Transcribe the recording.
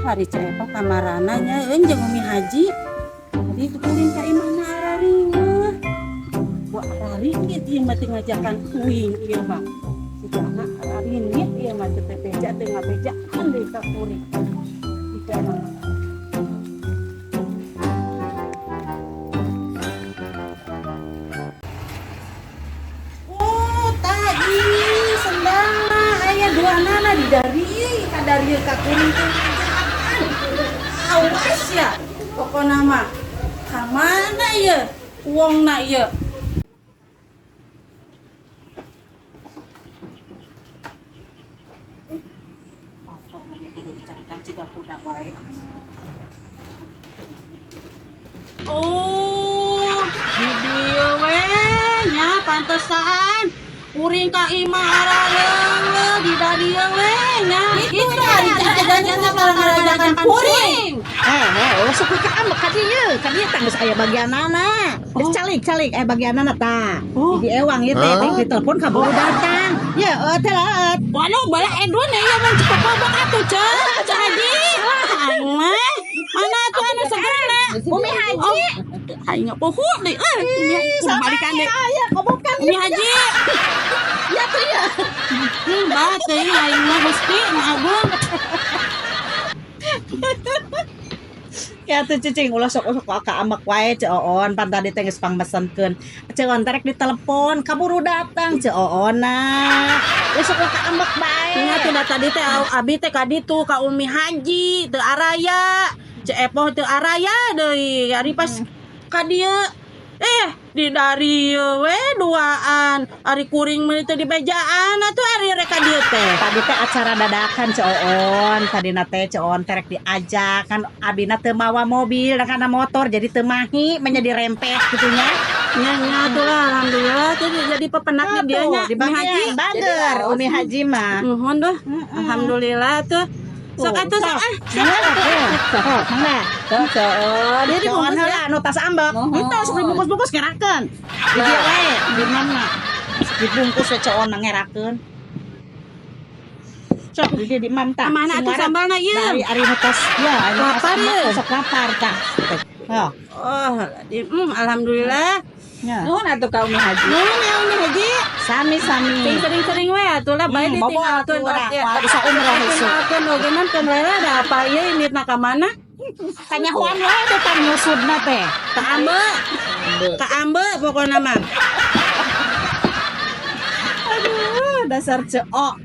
hari cepa kamarananya jeung Umi Haji. Jadi kuring ka imahna arari mah. Wa arari gitu ieu mah teu ngajakan uing ieu mah. Sejana arari ieu mah teu beja teu ngabejakan deui ka kuring. Sejana duanana di dari kadarieu ka kuring teh awas ya pokona mah ka mana ieu uangna ieu oh di dieu we nya pantesan kuring ka imah arareuh di dieu we nya itu hari jajan-jajan ngarajakan kuring ulah sok ka ambek ka dieu tah geus aya bagianana geus calik bagianana tah di ewang ieu teh ditelepon ka baru datang ye teh laet waduh bala edun ya mah cepet babak atuh Cak Haji mah mana tuh anu segerna Umi Haji aing poho deui balikan deui aya kobokan Umi Haji ya tuh ya bah teuing aing mah Gusti nu agung ya tuh cicing ulah sok ka ambek wae Ceoon pan tadi teh geus pangmesenkeun Ceoon terek ditelepon kaburu datang Ceoona geus sok ka ambek bae nya teh tadi teh abi teh ka ditu ka Umi Haji teu araya Ceepoh teu araya deui ari pas ka dieu di dari we duaan ari kuring mah teh di bejaan atuh ari rek ka dieu teh tadi teh acara dadakan Ceoon tadina teh Ceoon terek diajak kan abina teu mawa mobil dan kana motor jadi teu mahi menjadi rempeh gitu nya nya tuh lah alhamdulillah jadi pepenak di dieu nya Umi Haji bager Umi Haji mah nuhun doh alhamdulillah tuh sok atuh sok mangga dia Ceoon heula anu tas ambek itu sok dibungkus-bungkus ngerakeun di dieu wae di mana dibungkus we Ceoon mah ngerakeun sok di dieu di imam tah mana atuh sambalna ieu dari ari nu tas ya anu lapar ieu sok lapar tah alhamdulillah nuhun atuh ka Umi Haji nuhun ya Umi Haji sami sering-sering we atuh lah bae ditinggalkeun bisa umroh isu ditinggalkeun ogeman kan rela ada apa ieu inditna ka mana tanya huan wae teh pan nyusudna teh ka ambe pokona mah aduh dasar Ceoon